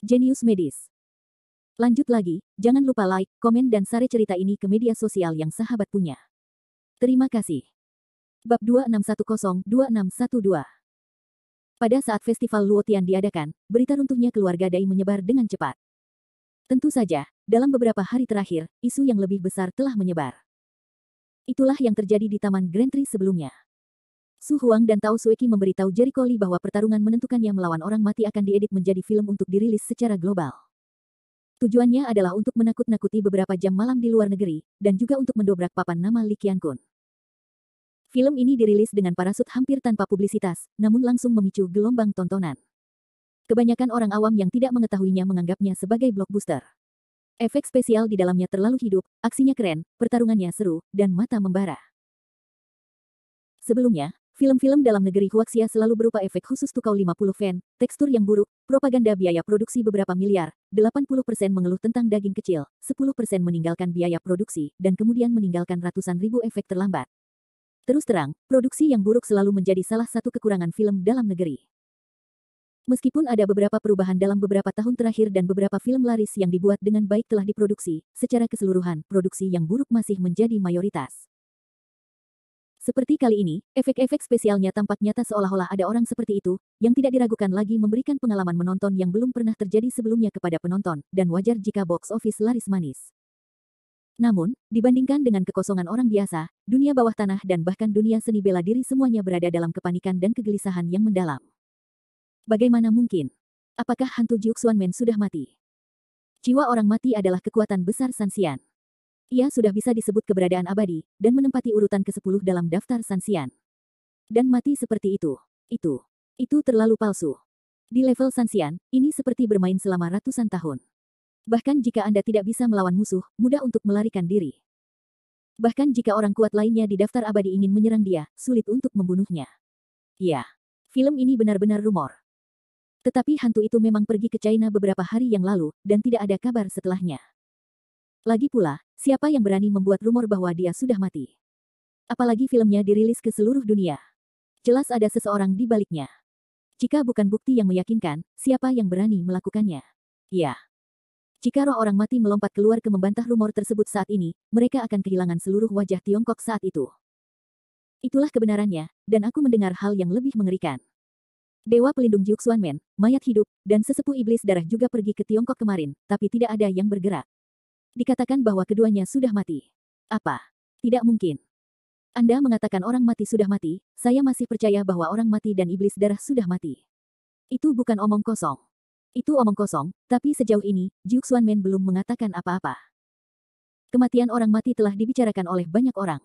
Jenius Medis. Lanjut lagi, jangan lupa like, komen dan share cerita ini ke media sosial yang sahabat punya. Terima kasih. Bab 2610-2612. Pada saat festival Luotian diadakan, berita runtuhnya keluarga Dai menyebar dengan cepat. Tentu saja, dalam beberapa hari terakhir, isu yang lebih besar telah menyebar. Itulah yang terjadi di Taman Grand Prix sebelumnya. Su Huang dan Tao Sueki memberitahu Jericho Lee bahwa pertarungan menentukannya melawan orang mati akan diedit menjadi film untuk dirilis secara global. Tujuannya adalah untuk menakut-nakuti beberapa jam malam di luar negeri, dan juga untuk mendobrak papan nama Lee Qiankun. Film ini dirilis dengan parasut hampir tanpa publisitas, namun langsung memicu gelombang tontonan. Kebanyakan orang awam yang tidak mengetahuinya menganggapnya sebagai blockbuster. Efek spesial di dalamnya terlalu hidup, aksinya keren, pertarungannya seru, dan mata membara. Sebelumnya, film-film dalam negeri Huaxia selalu berupa efek khusus tukau 50 fan, tekstur yang buruk, propaganda biaya produksi beberapa miliar, 80% mengeluh tentang daging kecil, 10% meninggalkan biaya produksi, dan kemudian meninggalkan ratusan ribu efek terlambat. Terus terang, produksi yang buruk selalu menjadi salah satu kekurangan film dalam negeri. Meskipun ada beberapa perubahan dalam beberapa tahun terakhir dan beberapa film laris yang dibuat dengan baik telah diproduksi, secara keseluruhan, produksi yang buruk masih menjadi mayoritas. Seperti kali ini, efek-efek spesialnya tampak nyata seolah-olah ada orang seperti itu, yang tidak diragukan lagi memberikan pengalaman menonton yang belum pernah terjadi sebelumnya kepada penonton, dan wajar jika box office laris manis. Namun, dibandingkan dengan kekosongan orang biasa, dunia bawah tanah dan bahkan dunia seni bela diri semuanya berada dalam kepanikan dan kegelisahan yang mendalam. Bagaimana mungkin? Apakah hantu Jiuk Xuanmen sudah mati? Jiwa orang mati adalah kekuatan besar Sanxian. Ia sudah bisa disebut keberadaan abadi, dan menempati urutan ke-10 dalam daftar Sanxian. Dan mati seperti itu. Itu terlalu palsu. Di level Sanxian, ini seperti bermain selama ratusan tahun. Bahkan jika Anda tidak bisa melawan musuh, mudah untuk melarikan diri. Bahkan jika orang kuat lainnya di daftar abadi ingin menyerang dia, sulit untuk membunuhnya. Ya, film ini benar-benar rumor. Tetapi hantu itu memang pergi ke China beberapa hari yang lalu, dan tidak ada kabar setelahnya. Lagi pula, siapa yang berani membuat rumor bahwa dia sudah mati? Apalagi filmnya dirilis ke seluruh dunia. Jelas ada seseorang di baliknya. Jika bukan bukti yang meyakinkan, siapa yang berani melakukannya? Ya. Jika roh orang mati melompat keluar ke membantah rumor tersebut saat ini, mereka akan kehilangan seluruh wajah Tiongkok saat itu. Itulah kebenarannya, dan aku mendengar hal yang lebih mengerikan. Dewa pelindung Jiuk Xuanmen, mayat hidup, dan sesepuh iblis darah juga pergi ke Tiongkok kemarin, tapi tidak ada yang bergerak. Dikatakan bahwa keduanya sudah mati. Apa? Tidak mungkin. Anda mengatakan orang mati sudah mati, saya masih percaya bahwa orang mati dan iblis darah sudah mati. Itu bukan omong kosong. Itu omong kosong, tapi sejauh ini, Jiuk Xuanmen belum mengatakan apa-apa. Kematian orang mati telah dibicarakan oleh banyak orang.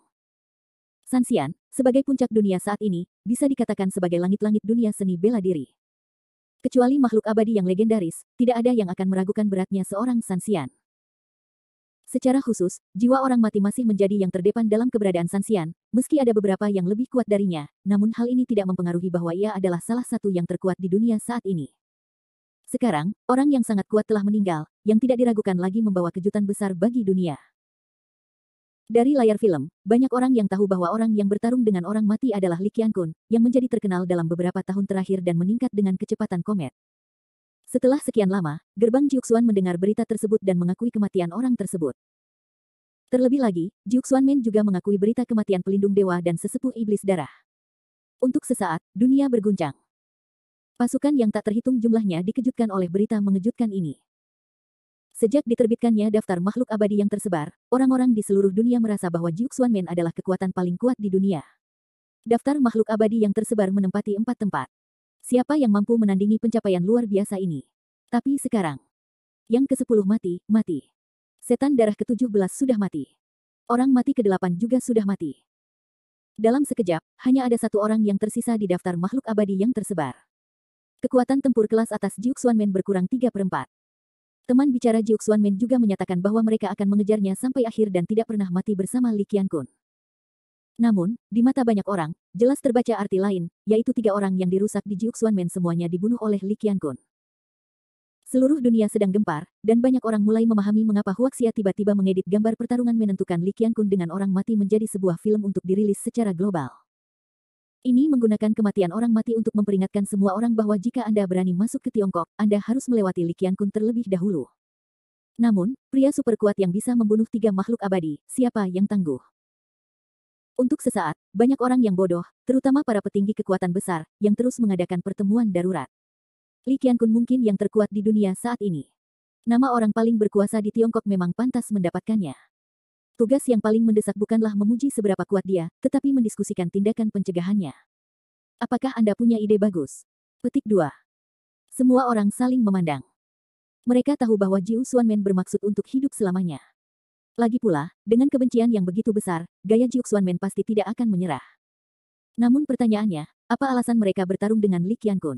Sanxian, sebagai puncak dunia saat ini, bisa dikatakan sebagai langit-langit dunia seni bela diri. Kecuali makhluk abadi yang legendaris, tidak ada yang akan meragukan beratnya seorang Sanxian. Secara khusus, jiwa orang mati masih menjadi yang terdepan dalam keberadaan Sanxian, meski ada beberapa yang lebih kuat darinya, namun hal ini tidak mempengaruhi bahwa ia adalah salah satu yang terkuat di dunia saat ini. Sekarang, orang yang sangat kuat telah meninggal, yang tidak diragukan lagi membawa kejutan besar bagi dunia. Dari layar film, banyak orang yang tahu bahwa orang yang bertarung dengan orang mati adalah Lee Qiankun, yang menjadi terkenal dalam beberapa tahun terakhir dan meningkat dengan kecepatan komet. Setelah sekian lama, gerbang Jiuk Xuan mendengar berita tersebut dan mengakui kematian orang tersebut. Terlebih lagi, Jiuk Xuanmen juga mengakui berita kematian pelindung dewa dan sesepuh iblis darah. Untuk sesaat, dunia berguncang. Pasukan yang tak terhitung jumlahnya dikejutkan oleh berita mengejutkan ini. Sejak diterbitkannya daftar makhluk abadi yang tersebar, orang-orang di seluruh dunia merasa bahwa Jiuk Xuanmen adalah kekuatan paling kuat di dunia. Daftar makhluk abadi yang tersebar menempati 4 tempat. Siapa yang mampu menandingi pencapaian luar biasa ini? Tapi sekarang, yang ke-10 mati. Setan darah ke-17 sudah mati. Orang mati ke-8 juga sudah mati. Dalam sekejap, hanya ada satu orang yang tersisa di daftar makhluk abadi yang tersebar. Kekuatan tempur kelas atas Jiuk Xuanmen berkurang 3/4. Teman bicara Jiuk Xuanmen juga menyatakan bahwa mereka akan mengejarnya sampai akhir dan tidak pernah mati bersama Lee Qiankun. Namun, di mata banyak orang, jelas terbaca arti lain, yaitu 3 orang yang dirusak di Jiuk Xuanmen semuanya dibunuh oleh Lee Qiankun. Seluruh dunia sedang gempar, dan banyak orang mulai memahami mengapa Huaxia tiba-tiba mengedit gambar pertarungan menentukan Lee Qiankun dengan orang mati menjadi sebuah film untuk dirilis secara global. Ini menggunakan kematian orang mati untuk memperingatkan semua orang bahwa jika Anda berani masuk ke Tiongkok, Anda harus melewati Li Qiankun terlebih dahulu. Namun, pria super kuat yang bisa membunuh 3 makhluk abadi, siapa yang tangguh? Untuk sesaat, banyak orang yang bodoh, terutama para petinggi kekuatan besar, yang terus mengadakan pertemuan darurat. Li Qiankun mungkin yang terkuat di dunia saat ini. Nama orang paling berkuasa di Tiongkok memang pantas mendapatkannya. Tugas yang paling mendesak bukanlah memuji seberapa kuat dia, tetapi mendiskusikan tindakan pencegahannya. Apakah Anda punya ide bagus? Petik 2. Semua orang saling memandang. Mereka tahu bahwa Jiu Xuanmen bermaksud untuk hidup selamanya. Lagi pula, dengan kebencian yang begitu besar, gaya Jiu Xuanmen pasti tidak akan menyerah. Namun pertanyaannya, apa alasan mereka bertarung dengan Li Qiankun?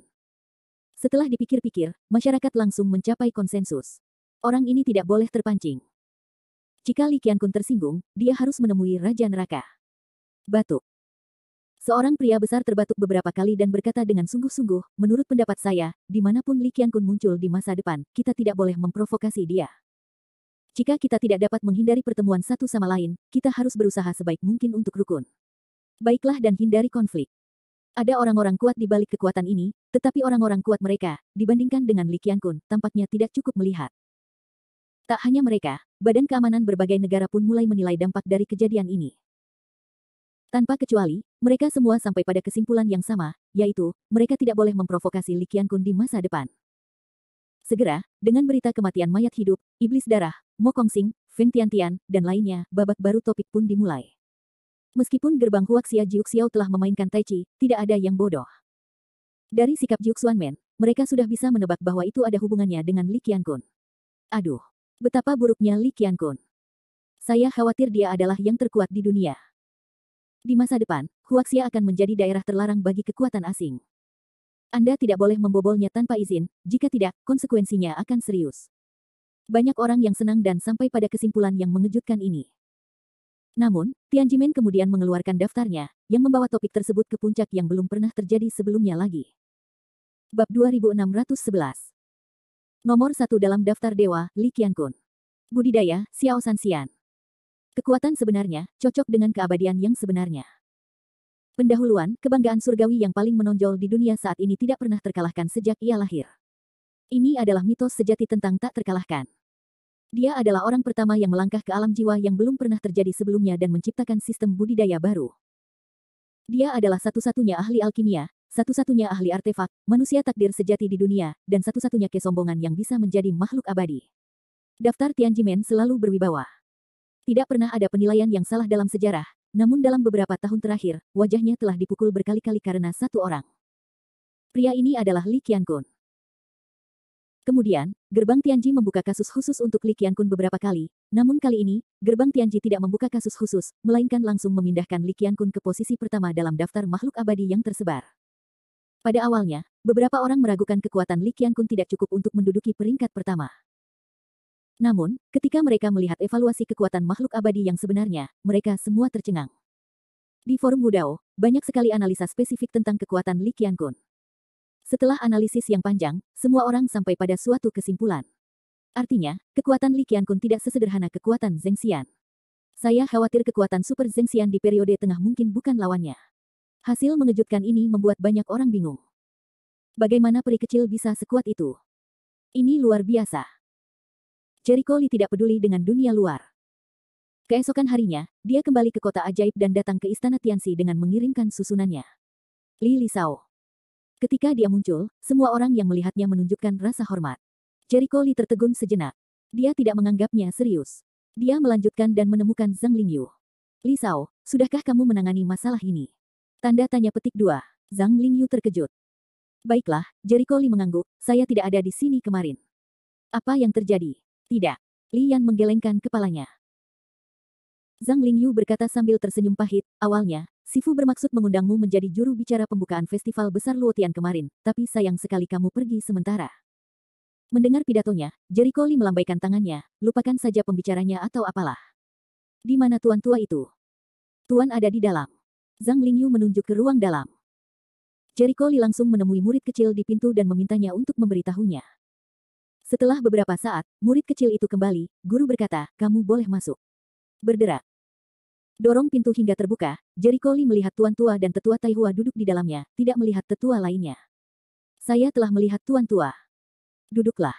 Setelah dipikir-pikir, masyarakat langsung mencapai konsensus. Orang ini tidak boleh terpancing. Jika Li Qiankun tersinggung, dia harus menemui Raja Neraka. Batuk. Seorang pria besar terbatuk beberapa kali dan berkata dengan sungguh-sungguh, menurut pendapat saya, dimanapun Li Qiankun muncul di masa depan, kita tidak boleh memprovokasi dia. Jika kita tidak dapat menghindari pertemuan satu sama lain, kita harus berusaha sebaik mungkin untuk rukun. Baiklah dan hindari konflik. Ada orang-orang kuat di balik kekuatan ini, tetapi orang-orang kuat mereka, dibandingkan dengan Li Qiankun, tampaknya tidak cukup melihat. Tak hanya mereka, Badan Keamanan berbagai negara pun mulai menilai dampak dari kejadian ini. Tanpa kecuali, mereka semua sampai pada kesimpulan yang sama, yaitu, mereka tidak boleh memprovokasi Li Qiankun di masa depan. Segera, dengan berita kematian mayat hidup, Iblis Darah, Mo Kongsing, Feng Tiantian, dan lainnya, babak baru topik pun dimulai. Meskipun gerbang Huaxia Jiuxiao telah memainkan Tai Chi, tidak ada yang bodoh. Dari sikap Jiu Xuanmen, mereka sudah bisa menebak bahwa itu ada hubungannya dengan Li Qiankun. Aduh, betapa buruknya Li Qiankun. Saya khawatir dia adalah yang terkuat di dunia. Di masa depan, Huaxia akan menjadi daerah terlarang bagi kekuatan asing. Anda tidak boleh membobolnya tanpa izin, jika tidak, konsekuensinya akan serius. Banyak orang yang senang dan sampai pada kesimpulan yang mengejutkan ini. Namun, Tianjimen kemudian mengeluarkan daftarnya, yang membawa topik tersebut ke puncak yang belum pernah terjadi sebelumnya lagi. Bab 2611. Nomor 1 dalam daftar dewa, Li Qiankun. Budidaya, Xiao Sanxian. Kekuatan sebenarnya, cocok dengan keabadian yang sebenarnya. Pendahuluan, kebanggaan surgawi yang paling menonjol di dunia saat ini tidak pernah terkalahkan sejak ia lahir. Ini adalah mitos sejati tentang tak terkalahkan. Dia adalah orang pertama yang melangkah ke alam jiwa yang belum pernah terjadi sebelumnya dan menciptakan sistem budidaya baru. Dia adalah satu-satunya ahli alkimia, satu-satunya ahli artefak, manusia takdir sejati di dunia, dan satu-satunya kesombongan yang bisa menjadi makhluk abadi. Daftar Tianjimen selalu berwibawa. Tidak pernah ada penilaian yang salah dalam sejarah, namun dalam beberapa tahun terakhir, wajahnya telah dipukul berkali-kali karena satu orang. Pria ini adalah Li Qiankun. Kemudian, Gerbang Tianji membuka kasus khusus untuk Li Qiankun beberapa kali, namun kali ini, Gerbang Tianji tidak membuka kasus khusus, melainkan langsung memindahkan Li Qiankun ke posisi pertama dalam daftar makhluk abadi yang tersebar. Pada awalnya, beberapa orang meragukan kekuatan Li Qiankun tidak cukup untuk menduduki peringkat pertama. Namun, ketika mereka melihat evaluasi kekuatan makhluk abadi yang sebenarnya, mereka semua tercengang. Di forum Wudao, banyak sekali analisa spesifik tentang kekuatan Li Qiankun. Setelah analisis yang panjang, semua orang sampai pada suatu kesimpulan. Artinya, kekuatan Li Qiankun tidak sesederhana kekuatan Zheng Xian. Saya khawatir kekuatan Super Zheng Xian di periode tengah mungkin bukan lawannya. Hasil mengejutkan ini membuat banyak orang bingung. Bagaimana peri kecil bisa sekuat itu? Ini luar biasa. Jericho Li tidak peduli dengan dunia luar. Keesokan harinya, dia kembali ke kota ajaib dan datang ke istana Tianxi dengan mengirimkan susunannya. Li Lisao. Ketika dia muncul, semua orang yang melihatnya menunjukkan rasa hormat. Jericho Li tertegun sejenak. Dia tidak menganggapnya serius. Dia melanjutkan dan menemukan Zhang Lingyu. Lisao, sudahkah kamu menangani masalah ini? Tanda tanya petik 2. Zhang Lingyu terkejut. Baiklah, Jericho Li mengangguk, saya tidak ada di sini kemarin. Apa yang terjadi? Tidak. Li Yan menggelengkan kepalanya. Zhang Lingyu berkata sambil tersenyum pahit, awalnya, Sifu bermaksud mengundangmu menjadi juru bicara pembukaan festival besar Luotian kemarin, tapi sayang sekali kamu pergi sementara. Mendengar pidatonya, Jericho Li melambaikan tangannya, lupakan saja pembicaranya atau apalah. Di mana tuan tua itu? Tuan ada di dalam. Zhang Lingyu menunjuk ke ruang dalam. Jericho Li langsung menemui murid kecil di pintu dan memintanya untuk memberitahunya. Setelah beberapa saat, murid kecil itu kembali, guru berkata, kamu boleh masuk. Berderak. Dorong pintu hingga terbuka, Jericho Lee melihat Tuan Tua dan Tetua Taihua duduk di dalamnya, tidak melihat tetua lainnya. Saya telah melihat Tuan Tua. Duduklah.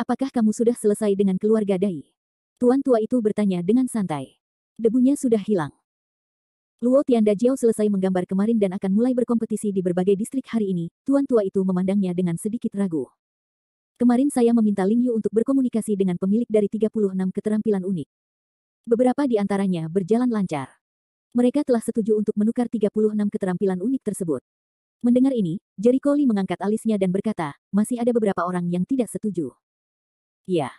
Apakah kamu sudah selesai dengan keluarga Dai? Tuan Tua itu bertanya dengan santai. Debunya sudah hilang. Luo Tiandajiao selesai menggambar kemarin dan akan mulai berkompetisi di berbagai distrik hari ini. Tuan Tua itu memandangnya dengan sedikit ragu. Kemarin saya meminta Ling Yu untuk berkomunikasi dengan pemilik dari 36 keterampilan unik. Beberapa di antaranya berjalan lancar. Mereka telah setuju untuk menukar 36 keterampilan unik tersebut. Mendengar ini, Jericho Lee mengangkat alisnya dan berkata, masih ada beberapa orang yang tidak setuju. Ya.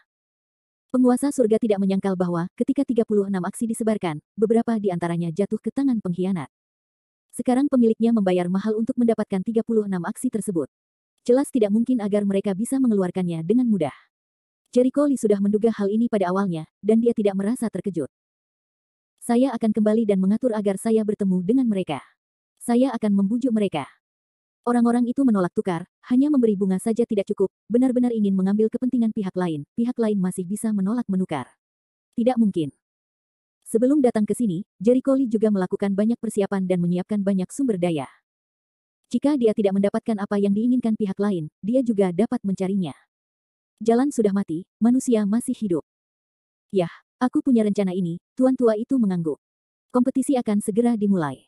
Penguasa surga tidak menyangkal bahwa, ketika 36 aksi disebarkan, beberapa di antaranya jatuh ke tangan pengkhianat. Sekarang pemiliknya membayar mahal untuk mendapatkan 36 aksi tersebut. Jelas tidak mungkin agar mereka bisa mengeluarkannya dengan mudah. Jericho Lee sudah menduga hal ini pada awalnya, dan dia tidak merasa terkejut. Saya akan kembali dan mengatur agar saya bertemu dengan mereka. Saya akan membujuk mereka. Orang-orang itu menolak tukar, hanya memberi bunga saja tidak cukup, benar-benar ingin mengambil kepentingan pihak lain masih bisa menolak menukar. Tidak mungkin. Sebelum datang ke sini, Jericho Lee juga melakukan banyak persiapan dan menyiapkan banyak sumber daya. Jika dia tidak mendapatkan apa yang diinginkan pihak lain, dia juga dapat mencarinya. Jalan sudah mati, manusia masih hidup. Yah, aku punya rencana ini, Tuan Tua itu mengangguk. Kompetisi akan segera dimulai.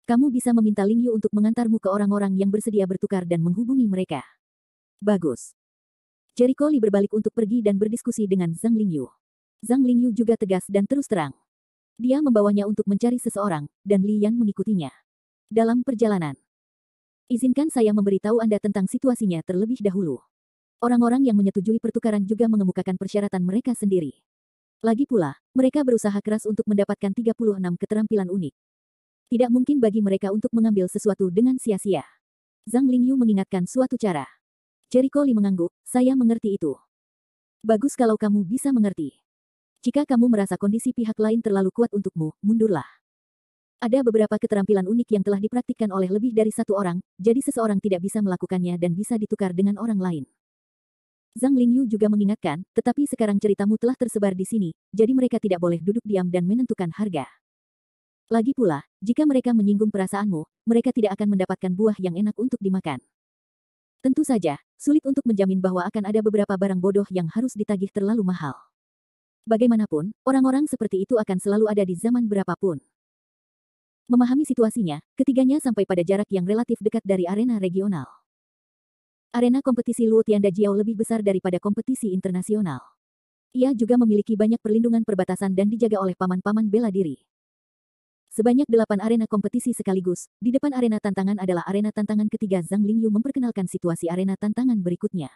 Kamu bisa meminta Ling Yu untuk mengantarmu ke orang-orang yang bersedia bertukar dan menghubungi mereka. Bagus. Jericho Lee berbalik untuk pergi dan berdiskusi dengan Zhang Lingyu. Zhang Lingyu juga tegas dan terus terang. Dia membawanya untuk mencari seseorang, dan Li Yan mengikutinya. Dalam perjalanan, izinkan saya memberitahu Anda tentang situasinya terlebih dahulu. Orang-orang yang menyetujui pertukaran juga mengemukakan persyaratan mereka sendiri. Lagi pula, mereka berusaha keras untuk mendapatkan 36 keterampilan unik. Tidak mungkin bagi mereka untuk mengambil sesuatu dengan sia-sia. Zhang Lingyu mengingatkan suatu cara. Jericho Lee mengangguk, saya mengerti itu. Bagus kalau kamu bisa mengerti. Jika kamu merasa kondisi pihak lain terlalu kuat untukmu, mundurlah. Ada beberapa keterampilan unik yang telah dipraktikkan oleh lebih dari satu orang, jadi seseorang tidak bisa melakukannya dan bisa ditukar dengan orang lain. Zhang Lingyu juga mengingatkan, tetapi sekarang ceritamu telah tersebar di sini, jadi mereka tidak boleh duduk diam dan menentukan harga. Lagi pula, jika mereka menyinggung perasaanmu, mereka tidak akan mendapatkan buah yang enak untuk dimakan. Tentu saja, sulit untuk menjamin bahwa akan ada beberapa barang bodoh yang harus ditagih terlalu mahal. Bagaimanapun, orang-orang seperti itu akan selalu ada di zaman berapapun. Memahami situasinya, ketiganya sampai pada jarak yang relatif dekat dari arena regional. Arena kompetisi Luo Tiandajiao lebih besar daripada kompetisi internasional. Ia juga memiliki banyak perlindungan perbatasan dan dijaga oleh paman-paman bela diri. Sebanyak 8 arena kompetisi sekaligus, di depan arena tantangan adalah arena tantangan ketiga. Zhang Lingyu memperkenalkan situasi arena tantangan berikutnya.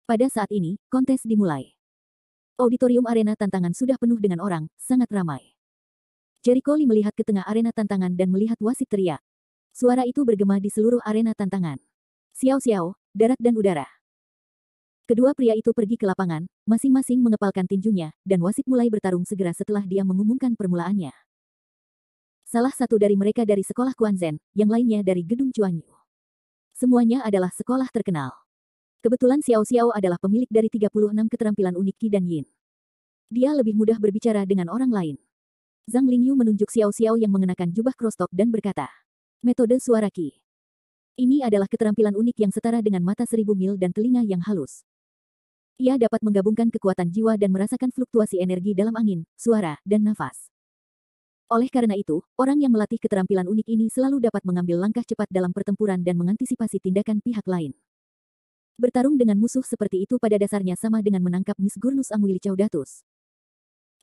Pada saat ini, kontes dimulai. Auditorium arena tantangan sudah penuh dengan orang, sangat ramai. Jericho Lee melihat ke tengah arena tantangan dan melihat wasit teriak. Suara itu bergema di seluruh arena tantangan. Xiao-xiao, darat dan udara. Kedua pria itu pergi ke lapangan, masing-masing mengepalkan tinjunya, dan wasit mulai bertarung segera setelah dia mengumumkan permulaannya. Salah satu dari mereka dari sekolah Quanzhen, yang lainnya dari gedung Chuanyu. Semuanya adalah sekolah terkenal. Kebetulan Xiao Xiao adalah pemilik dari 36 keterampilan unik Qi dan Yin. Dia lebih mudah berbicara dengan orang lain. Zhang Lingyu menunjuk Xiao Xiao yang mengenakan jubah crosstalk dan berkata, metode suara Qi. Ini adalah keterampilan unik yang setara dengan mata 1000 mil dan telinga yang halus. Ia dapat menggabungkan kekuatan jiwa dan merasakan fluktuasi energi dalam angin, suara, dan nafas. Oleh karena itu, orang yang melatih keterampilan unik ini selalu dapat mengambil langkah cepat dalam pertempuran dan mengantisipasi tindakan pihak lain. Bertarung dengan musuh seperti itu pada dasarnya sama dengan menangkap Miss Gurnus Angwili Caudatus.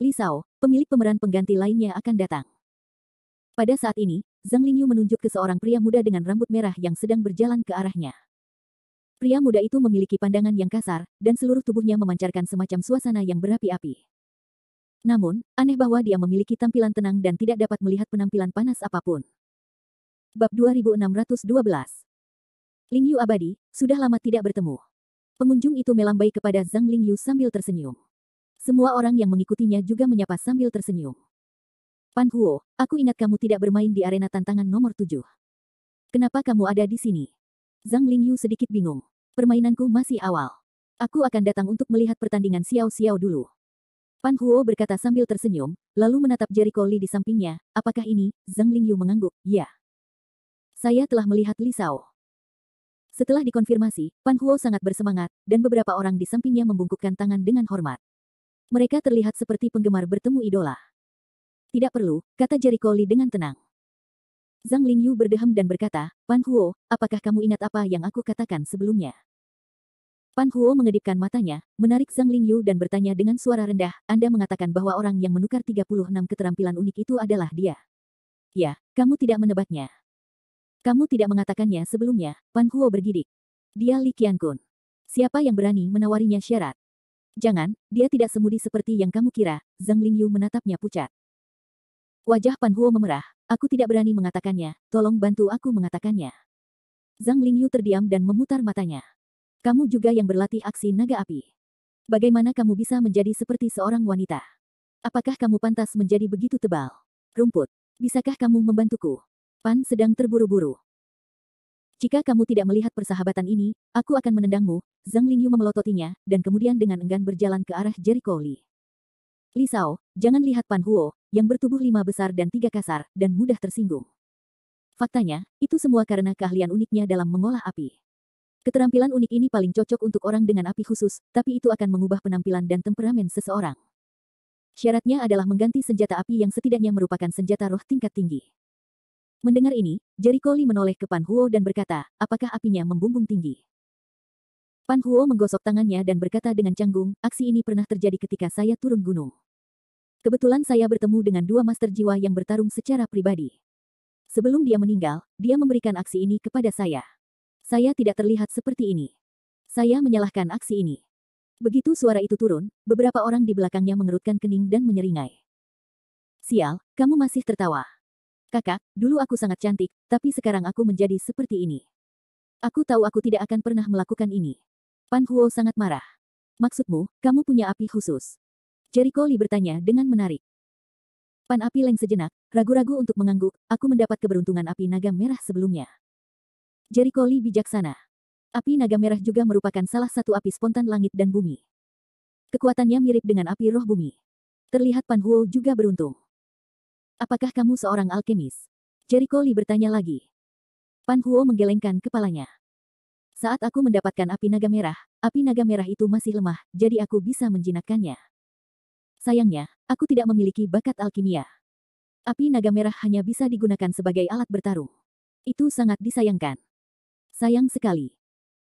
Li Shao, pemilik pemeran pengganti lainnya akan datang. Pada saat ini, Zhang Lingyu menunjuk ke seorang pria muda dengan rambut merah yang sedang berjalan ke arahnya. Pria muda itu memiliki pandangan yang kasar, dan seluruh tubuhnya memancarkan semacam suasana yang berapi-api. Namun, aneh bahwa dia memiliki tampilan tenang dan tidak dapat melihat penampilan panas apapun. Bab 2612. Lingyu abadi, sudah lama tidak bertemu. Pengunjung itu melambai kepada Zhang Lingyu sambil tersenyum. Semua orang yang mengikutinya juga menyapa sambil tersenyum. Pan Huo, aku ingat kamu tidak bermain di arena tantangan nomor 7. Kenapa kamu ada di sini? Zhang Lingyu sedikit bingung. Permainanku masih awal. Aku akan datang untuk melihat pertandingan Xiao Xiao dulu. Pan Huo berkata sambil tersenyum, lalu menatap Jericho Lee di sampingnya. Apakah ini? Zhang Lingyu mengangguk. Ya. Saya telah melihat Li Shao. Setelah dikonfirmasi, Pan Huo sangat bersemangat, dan beberapa orang di sampingnya membungkukkan tangan dengan hormat. Mereka terlihat seperti penggemar bertemu idola. Tidak perlu, kata Jericho Lee dengan tenang. Zhang Lingyu berdeham dan berkata, Pan Huo, apakah kamu ingat apa yang aku katakan sebelumnya? Pan Huo mengedipkan matanya, menarik Zhang Lingyu dan bertanya dengan suara rendah, Anda mengatakan bahwa orang yang menukar 36 keterampilan unik itu adalah dia. Ya, kamu tidak menebaknya. Kamu tidak mengatakannya sebelumnya, Pan Huo bergidik. Dia Li Qiankun. Siapa yang berani menawarinya syarat? Jangan, dia tidak semudi seperti yang kamu kira, Zhang Lingyu menatapnya pucat. Wajah Pan Huo memerah, aku tidak berani mengatakannya, tolong bantu aku mengatakannya. Zhang Lingyu terdiam dan memutar matanya. Kamu juga yang berlatih aksi naga api. Bagaimana kamu bisa menjadi seperti seorang wanita? Apakah kamu pantas menjadi begitu tebal? Rumput, bisakah kamu membantuku? Pan sedang terburu-buru. Jika kamu tidak melihat persahabatan ini, aku akan menendangmu, Zhang Lingyu memelototinya, dan kemudian dengan enggan berjalan ke arah Jericho Lee. Li Shao, jangan lihat Pan Huo, yang bertubuh 5 besar dan 3 kasar, dan mudah tersinggung. Faktanya, itu semua karena keahlian uniknya dalam mengolah api. Keterampilan unik ini paling cocok untuk orang dengan api khusus, tapi itu akan mengubah penampilan dan temperamen seseorang. Syaratnya adalah mengganti senjata api yang setidaknya merupakan senjata roh tingkat tinggi. Mendengar ini, Jericho Lee menoleh ke Pan Huo dan berkata, apakah apinya membumbung tinggi? Pan Huo menggosok tangannya dan berkata dengan canggung, aksi ini pernah terjadi ketika saya turun gunung. Kebetulan saya bertemu dengan 2 master jiwa yang bertarung secara pribadi. Sebelum dia meninggal, dia memberikan aksi ini kepada saya. Saya tidak terlihat seperti ini. Saya menyalahkan aksi ini. Begitu suara itu turun, beberapa orang di belakangnya mengerutkan kening dan menyeringai. Sial, kamu masih tertawa. Kakak, dulu aku sangat cantik, tapi sekarang aku menjadi seperti ini. Aku tahu aku tidak akan pernah melakukan ini. Pan Huo sangat marah. Maksudmu, kamu punya api khusus? Jericho Lee bertanya dengan menarik. Pan api leng sejenak, ragu-ragu untuk mengangguk, aku mendapat keberuntungan api naga merah sebelumnya. Jericho Lee bijaksana. Api naga merah juga merupakan salah satu api spontan langit dan bumi. Kekuatannya mirip dengan api roh bumi. Terlihat Pan Huo juga beruntung. Apakah kamu seorang alkemis? Jericho Lee bertanya lagi. Pan Huo menggelengkan kepalanya. Saat aku mendapatkan api naga merah itu masih lemah, jadi aku bisa menjinakkannya. Sayangnya, aku tidak memiliki bakat alkimia. Api naga merah hanya bisa digunakan sebagai alat bertarung. Itu sangat disayangkan. Sayang sekali.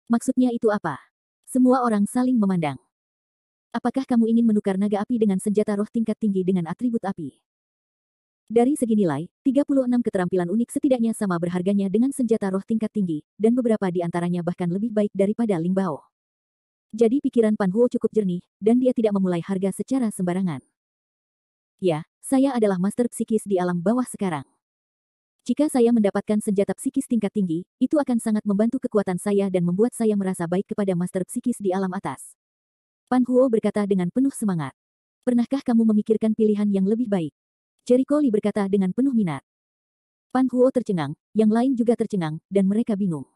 Maksudnya itu apa? Semua orang saling memandang. Apakah kamu ingin menukar naga api dengan senjata roh tingkat tinggi dengan atribut api? Dari segi nilai, 36 keterampilan unik setidaknya sama berharganya dengan senjata roh tingkat tinggi, dan beberapa di antaranya bahkan lebih baik daripada Ling Bao. Jadi pikiran Pan Huo cukup jernih, dan dia tidak memulai harga secara sembarangan. Ya, saya adalah master psikis di alam bawah sekarang. Jika saya mendapatkan senjata psikis tingkat tinggi, itu akan sangat membantu kekuatan saya dan membuat saya merasa baik kepada master psikis di alam atas. Pan Huo berkata dengan penuh semangat. Pernahkah kamu memikirkan pilihan yang lebih baik? Jericho Lee berkata dengan penuh minat. Pan Huo tercengang, yang lain juga tercengang, dan mereka bingung.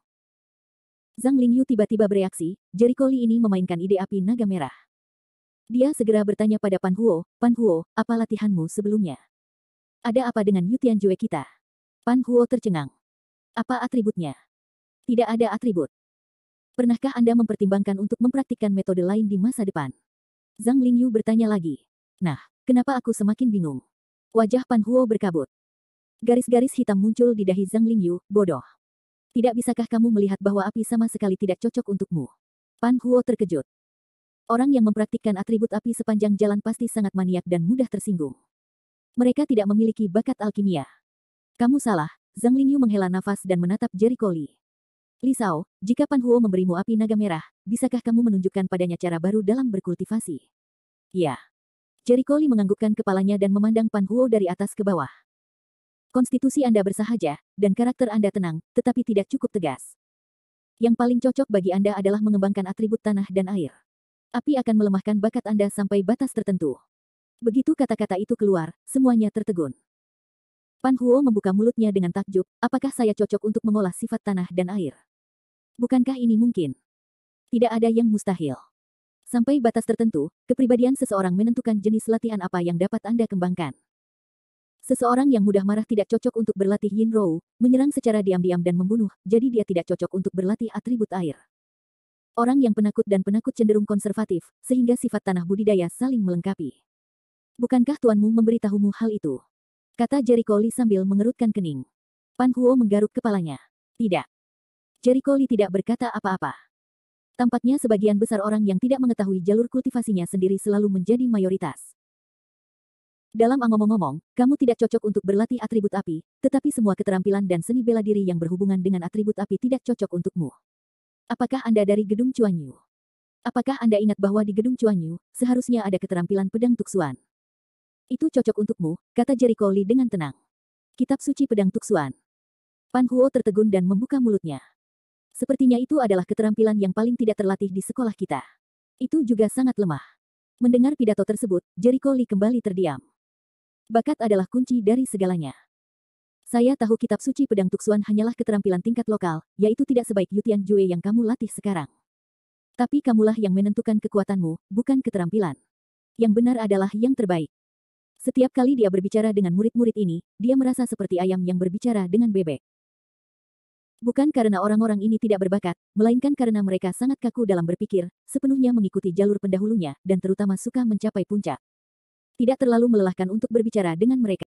Zhang Lingyu tiba-tiba bereaksi, Jericho Lee ini memainkan ide api naga merah. Dia segera bertanya pada Pan Huo, apa latihanmu sebelumnya? Ada apa dengan Yu Tianjue kita? Pan Huo tercengang. Apa atributnya? Tidak ada atribut. Pernahkah Anda mempertimbangkan untuk mempraktikkan metode lain di masa depan? Zhang Lingyu bertanya lagi. Nah, kenapa aku semakin bingung? Wajah Pan Huo berkabut. Garis-garis hitam muncul di dahi Zhang Lingyu, bodoh. Tidak bisakah kamu melihat bahwa api sama sekali tidak cocok untukmu? Pan Huo terkejut. Orang yang mempraktikkan atribut api sepanjang jalan pasti sangat maniak dan mudah tersinggung. Mereka tidak memiliki bakat alkimia. Kamu salah, Zhang Lingyu menghela nafas dan menatap Jericho Lee. Li Shao, jika Pan Huo memberimu api naga merah, bisakah kamu menunjukkan padanya cara baru dalam berkultivasi? Ya. Jericho Lee menganggukkan kepalanya dan memandang Pan Huo dari atas ke bawah. Konstitusi Anda bersahaja, dan karakter Anda tenang, tetapi tidak cukup tegas. Yang paling cocok bagi Anda adalah mengembangkan atribut tanah dan air. Api akan melemahkan bakat Anda sampai batas tertentu. Begitu kata-kata itu keluar, semuanya tertegun. Pan Huo membuka mulutnya dengan takjub, apakah saya cocok untuk mengolah sifat tanah dan air? Bukankah ini mungkin? Tidak ada yang mustahil. Sampai batas tertentu, kepribadian seseorang menentukan jenis latihan apa yang dapat Anda kembangkan. Seseorang yang mudah marah tidak cocok untuk berlatih Yin Rou, menyerang secara diam-diam dan membunuh, jadi dia tidak cocok untuk berlatih atribut air. Orang yang penakut dan penakut cenderung konservatif, sehingga sifat tanah budidaya saling melengkapi. Bukankah tuanmu memberitahumu hal itu? Kata Jericho Lee sambil mengerutkan kening. Pan Huo menggaruk kepalanya. Tidak. Jericho Lee tidak berkata apa-apa. Tampaknya sebagian besar orang yang tidak mengetahui jalur kultivasinya sendiri selalu menjadi mayoritas. Dalam ngomong-ngomong, kamu tidak cocok untuk berlatih atribut api, tetapi semua keterampilan dan seni bela diri yang berhubungan dengan atribut api tidak cocok untukmu. Apakah Anda dari Gedung Chuanyu? Apakah Anda ingat bahwa di Gedung Chuanyu, seharusnya ada keterampilan pedang tuksuan? Itu cocok untukmu, kata Jericho Lee dengan tenang. Kitab suci pedang tuksuan. Pan Huo tertegun dan membuka mulutnya. Sepertinya itu adalah keterampilan yang paling tidak terlatih di sekolah kita. Itu juga sangat lemah. Mendengar pidato tersebut, Jericho Lee kembali terdiam. Bakat adalah kunci dari segalanya. Saya tahu kitab suci pedang tuksuan hanyalah keterampilan tingkat lokal, yaitu tidak sebaik Yutian Jue yang kamu latih sekarang. Tapi kamulah yang menentukan kekuatanmu, bukan keterampilan. Yang benar adalah yang terbaik. Setiap kali dia berbicara dengan murid-murid ini, dia merasa seperti ayam yang berbicara dengan bebek. Bukan karena orang-orang ini tidak berbakat, melainkan karena mereka sangat kaku dalam berpikir, sepenuhnya mengikuti jalur pendahulunya, dan terutama suka mencapai puncak. Tidak terlalu melelahkan untuk berbicara dengan mereka.